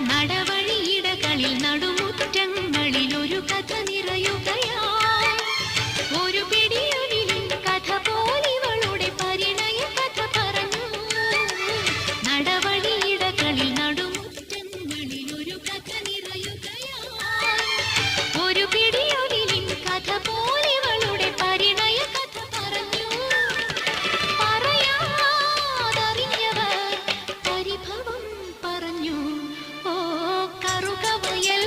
നടവഴിയിടകളിൽ നടുമുറ്റങ്ങളിൽ ഒരു കഥ നിറയുകയായി. ഒരു പിടിയൊലിൻ കഥ പോലിവളുടെ പരിണയ കഥ പറഞ്ഞു. നടവഴിയിടകളിൽ നടുമുറ്റങ്ങളിൽ ഒരു കഥ നിറയുകയായി. ഒരു പിടിയൊലിൻ കഥ പോലിവളുടെ പരിണയ കഥ പറഞ്ഞു. പറയാതറിഞ്ഞവർ പരിഭവം പറഞ്ഞു. ഓ കറുകവയൽ